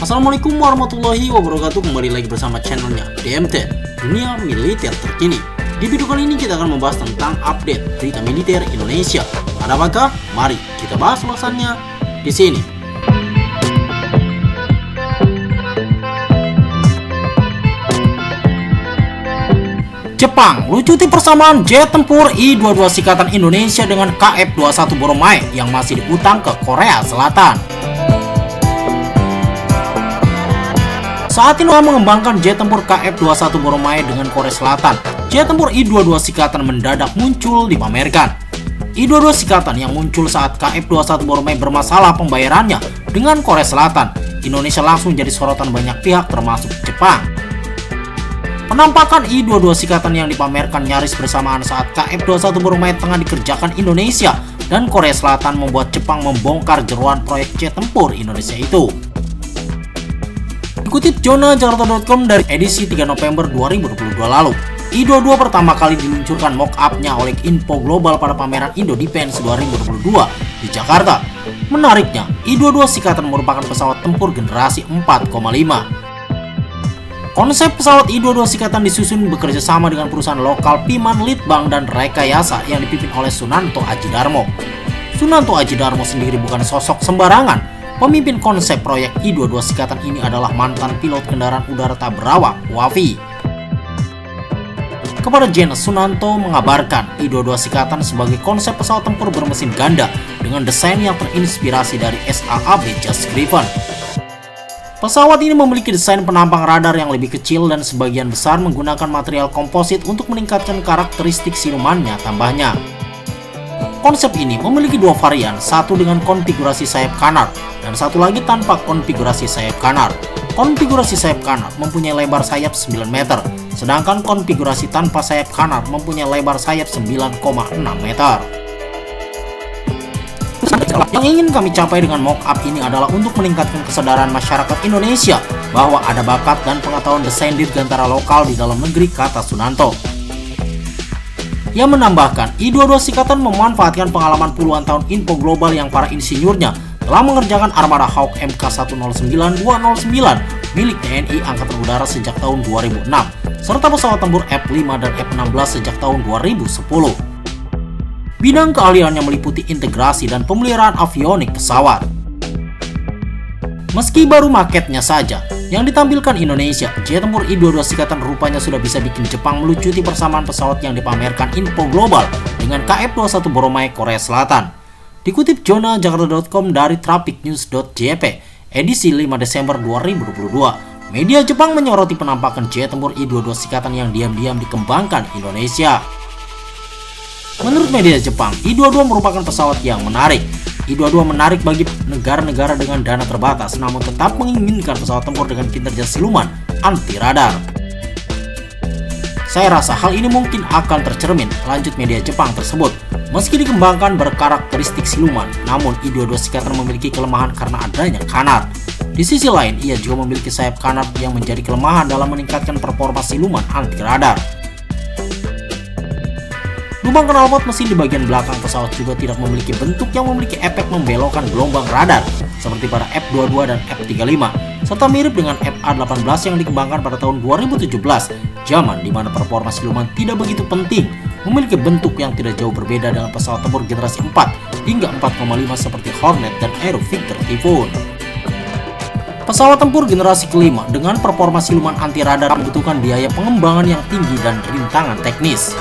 Assalamualaikum warahmatullahi wabarakatuh. Kembali lagi bersama channelnya DMT Dunia Militer Terkini. Di video kali ini kita akan membahas tentang update berita militer Indonesia. Ada apakah? Mari kita bahas ulasannya di sini. Jepang melucuti persamaan jet tempur I-22 Sikatan Indonesia dengan KF-21 Boromai yang masih diutang ke Korea Selatan. Saat ini mengembangkan jet tempur KF-21 Boromai dengan Korea Selatan, jet tempur I-22 Sikatan mendadak muncul dipamerkan. I-22 Sikatan yang muncul saat KF-21 Boromai bermasalah pembayarannya dengan Korea Selatan, Indonesia langsung jadi sorotan banyak pihak termasuk Jepang. Penampakan I-22 Sikatan yang dipamerkan nyaris bersamaan saat KF-21 Boromai tengah dikerjakan Indonesia dan Korea Selatan membuat Jepang membongkar jeroan proyek jet tempur Indonesia itu. Dikutip Jakarta.com dari edisi 3 November 2022 lalu, I-22 pertama kali diluncurkan mock-up-nya oleh Info Global pada pameran Indo Defense 2022 di Jakarta. Menariknya, I-22 Sikatan merupakan pesawat tempur generasi 4,5. Konsep pesawat I-22 Sikatan disusun bekerja sama dengan perusahaan lokal Piman Litbang dan Rekayasa yang dipimpin oleh Sunanto Ajidarmo. Sunanto Ajidarmo sendiri bukan sosok sembarangan. Pemimpin konsep proyek I-22 Sikatan ini adalah mantan pilot kendaraan udara tak berawak WAFI. Kepada Jen, Sunanto mengabarkan I-22 Sikatan sebagai konsep pesawat tempur bermesin ganda dengan desain yang terinspirasi dari SAAB Just Griffon. Pesawat ini memiliki desain penampang radar yang lebih kecil dan sebagian besar menggunakan material komposit untuk meningkatkan karakteristik silumannya tambahnya. Konsep ini memiliki dua varian, satu dengan konfigurasi sayap kanar dan satu lagi tanpa konfigurasi sayap kanar. Konfigurasi sayap kanar mempunyai lebar sayap 9 meter, sedangkan konfigurasi tanpa sayap kanar mempunyai lebar sayap 9,6 meter. Yang ingin kami capai dengan mock-up ini adalah untuk meningkatkan kesadaran masyarakat Indonesia bahwa ada bakat dan pengetahuan desain dirgantara lokal di dalam negeri, kata Sunanto. Ia menambahkan, I-22 Sikatan memanfaatkan pengalaman puluhan tahun Info Global yang para insinyurnya telah mengerjakan armada Hawk Mk109-209 milik TNI Angkatan Udara sejak tahun 2006, serta pesawat tempur F-5 dan F-16 sejak tahun 2010. Bidang keahliannya meliputi integrasi dan pemeliharaan avionik pesawat. Meski baru maketnya saja yang ditampilkan Indonesia, jet tempur I-22 Sikatan rupanya sudah bisa bikin Jepang melucuti persamaan pesawat yang dipamerkan Info Global dengan KF-21 Boromai Korea Selatan. Dikutip Jakarta.com dari trafficnews.jp edisi 5 Desember 2022, media Jepang menyoroti penampakan jet tempur I-22 Sikatan yang diam-diam dikembangkan Indonesia. Menurut media Jepang, I-22 merupakan pesawat yang menarik. I-22 menarik bagi negara-negara dengan dana terbatas, namun tetap menginginkan pesawat tempur dengan kinerja siluman anti radar. Saya rasa hal ini mungkin akan tercermin, lanjut media Jepang tersebut. Meski dikembangkan berkarakteristik siluman, namun I-22 Sikatan memiliki kelemahan karena adanya kanar. Di sisi lain, ia juga memiliki sayap kanar yang menjadi kelemahan dalam meningkatkan performa siluman anti radar. Lubang knalpot mesin di bagian belakang pesawat juga tidak memiliki bentuk yang memiliki efek membelokkan gelombang radar seperti pada F-22 dan F-35, serta mirip dengan FA-18 yang dikembangkan pada tahun 2017, zaman di mana performa siluman tidak begitu penting, memiliki bentuk yang tidak jauh berbeda dengan pesawat tempur generasi 4 hingga 4,5 seperti Hornet dan Aero Victor Typhoon. Pesawat tempur generasi kelima dengan performa siluman anti radar membutuhkan biaya pengembangan yang tinggi dan rintangan teknis.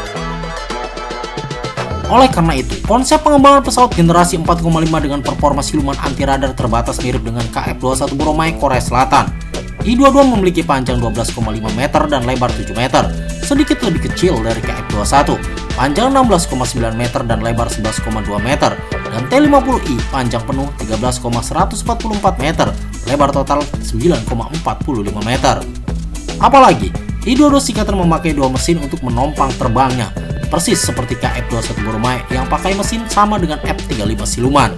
Oleh karena itu, konsep pengembangan pesawat generasi 4,5 dengan performa siluman anti radar terbatas mirip dengan KF-21 Boromai Korea Selatan. I-22 memiliki panjang 12,5 meter dan lebar 7 meter, sedikit lebih kecil dari KF-21, panjang 16,9 meter dan lebar 11,2 meter, dan T-50I panjang penuh 13,144 meter, lebar total 9,45 meter. Apalagi, I-22 Sikatan memakai dua mesin untuk menompang terbangnya, persis seperti KF-21 Boromai yang pakai mesin sama dengan F-35 siluman.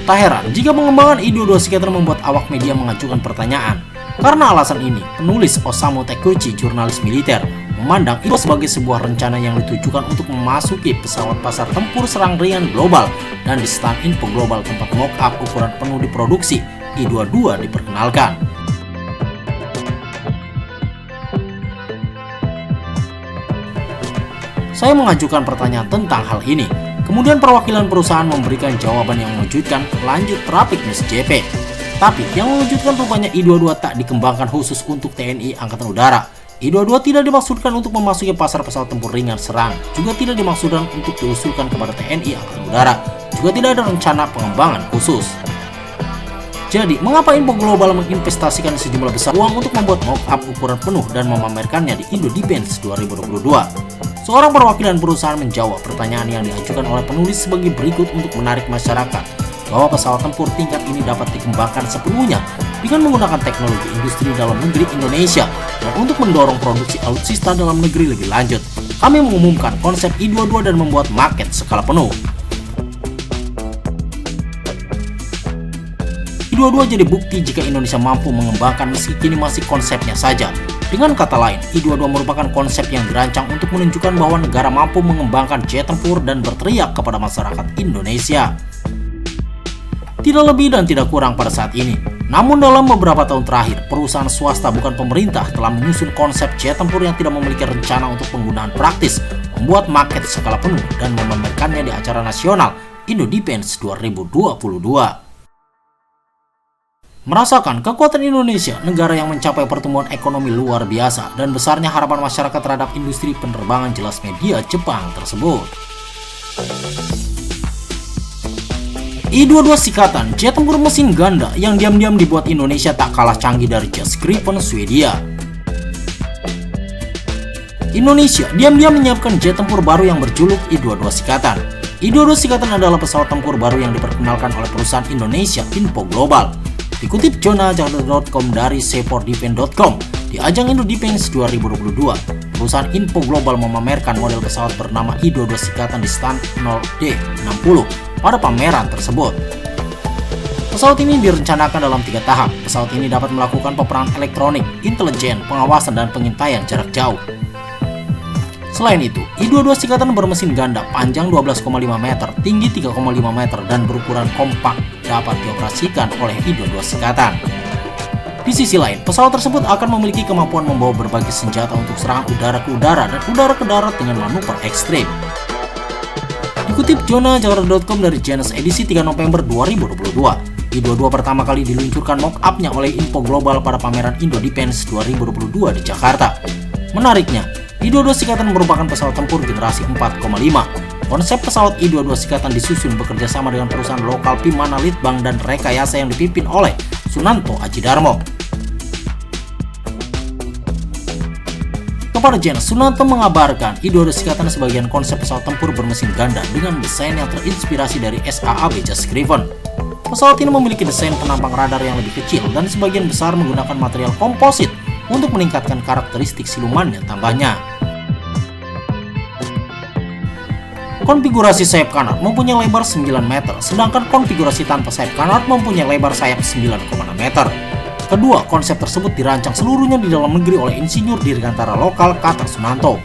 Tak heran jika pengembangan I-22 Sikatan membuat awak media mengajukan pertanyaan. Karena alasan ini, penulis Osamu Takuchi, jurnalis militer, memandang itu sebagai sebuah rencana yang ditujukan untuk memasuki pesawat pasar tempur serang ringan global dan di stand Info Global tempat mock-up ukuran penuh diproduksi, I-22 diperkenalkan. Saya mengajukan pertanyaan tentang hal ini. Kemudian perwakilan perusahaan memberikan jawaban yang mengejutkan, lanjut Traffic News JP. Tapi yang mengejutkan rupanya I-22 tak dikembangkan khusus untuk TNI Angkatan Udara. I-22 tidak dimaksudkan untuk memasuki pasar pesawat tempur ringan serang, juga tidak dimaksudkan untuk diusulkan kepada TNI Angkatan Udara, juga tidak ada rencana pengembangan khusus. Jadi, mengapa Info Global menginvestasikan sejumlah besar uang untuk membuat mock-up ukuran penuh dan memamerkannya di Indo Defense 2022? Seorang perwakilan perusahaan menjawab pertanyaan yang diajukan oleh penulis sebagai berikut untuk menarik masyarakat bahwa pesawat tempur tingkat ini dapat dikembangkan sepenuhnya dengan menggunakan teknologi industri dalam negeri Indonesia, dan untuk mendorong produksi alutsista dalam negeri lebih lanjut, kami mengumumkan konsep I-22 dan membuat market skala penuh. I-22 jadi bukti jika Indonesia mampu mengembangkan meski kini masih konsepnya saja. Dengan kata lain, I-22 merupakan konsep yang dirancang untuk menunjukkan bahwa negara mampu mengembangkan jet tempur dan berteriak kepada masyarakat Indonesia. Tidak lebih dan tidak kurang pada saat ini. Namun dalam beberapa tahun terakhir, perusahaan swasta bukan pemerintah telah menyusun konsep jet tempur yang tidak memiliki rencana untuk penggunaan praktis, membuat market skala penuh, dan memamerkannya di acara nasional Indo Defense 2022. Merasakan kekuatan Indonesia, negara yang mencapai pertumbuhan ekonomi luar biasa, dan besarnya harapan masyarakat terhadap industri penerbangan, jelas media Jepang tersebut. I-22 Sikatan, jet tempur mesin ganda yang diam-diam dibuat Indonesia tak kalah canggih dari jet Gripen Swedia. Indonesia diam-diam menyiapkan jet tempur baru yang berjuluk I-22 Sikatan. I-22 Sikatan adalah pesawat tempur baru yang diperkenalkan oleh perusahaan Indonesia Info Global. Dikutip Jakarta.com dari C4Defense.com, di ajang Indo Defense 2022, perusahaan Info Global memamerkan model pesawat bernama I-22 Sikatan di stand 0D60 pada pameran tersebut. Pesawat ini direncanakan dalam 3 tahap. Pesawat ini dapat melakukan peperangan elektronik, intelijen, pengawasan, dan pengintaian jarak jauh. Selain itu, I-22 Sikatan bermesin ganda panjang 12,5 meter, tinggi 3,5 meter, dan berukuran kompak dapat dioperasikan oleh I-22 Sikatan. Di sisi lain, pesawat tersebut akan memiliki kemampuan membawa berbagai senjata untuk serangan udara ke udara dan udara ke darat dengan manuver ekstrim. Dikutip Jakarta.com dari Genesis edisi 3 November 2022, I-22 pertama kali diluncurkan mock-up-nya oleh Info Global pada pameran Indo Defense 2022 di Jakarta. Menariknya, I-22 Sikatan merupakan pesawat tempur generasi 4,5. Konsep pesawat I-22 Sikatan disusun bekerja sama dengan perusahaan lokal Pimana Litbang dan Rekayasa yang dipimpin oleh Sunanto Ajidarmo. Kepada Jen, Sunanto mengabarkan I-22 Sikatan sebagian konsep pesawat tempur bermesin ganda dengan desain yang terinspirasi dari SAAB Jet Gripen. Pesawat ini memiliki desain penampang radar yang lebih kecil dan sebagian besar menggunakan material komposit untuk meningkatkan karakteristik silumannya, tambahnya. Konfigurasi sayap kanan mempunyai lebar 9 meter, sedangkan konfigurasi tanpa sayap kanan mempunyai lebar sayap 9,6 meter. Kedua konsep tersebut dirancang seluruhnya di dalam negeri oleh insinyur dirgantara lokal, kata Sunanto.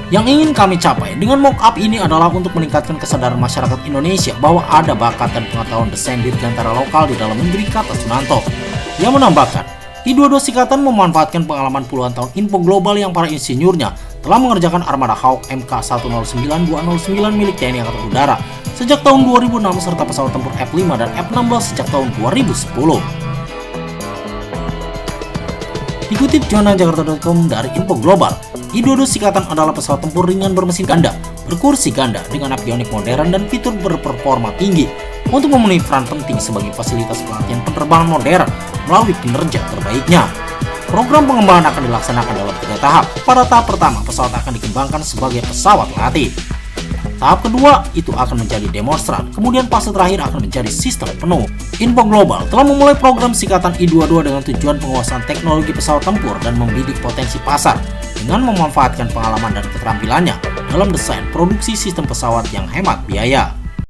Yang ingin kami capai dengan mock-up ini adalah untuk meningkatkan kesadaran masyarakat Indonesia bahwa ada bakat dan pengetahuan desain dirgantara lokal di dalam negeri, kata Sunanto. Dia menambahkan, I-22 Sikatan memanfaatkan pengalaman puluhan tahun Info Global yang para insinyurnya telah mengerjakan armada Hawk MK109-209 milik TNI Angkatan Udara sejak tahun 2006 serta pesawat tempur F-5 dan F-16 sejak tahun 2010. Dikutip Jakarta.com dari Info Global, I-22 Sikatan adalah pesawat tempur ringan bermesin ganda, berkursi ganda dengan avionik modern dan fitur berperforma tinggi untuk memenuhi peran penting sebagai fasilitas pelatihan penerbangan modern melalui kinerja terbaiknya. Program pengembangan akan dilaksanakan dalam 3 tahap. Pada tahap pertama, pesawat akan dikembangkan sebagai pesawat latih. Tahap kedua, itu akan menjadi demonstran. Kemudian fase terakhir akan menjadi sistem penuh. Info Global telah memulai program Sikatan I-22 dengan tujuan penguasaan teknologi pesawat tempur dan membidik potensi pasar dengan memanfaatkan pengalaman dan keterampilannya dalam desain produksi sistem pesawat yang hemat biaya.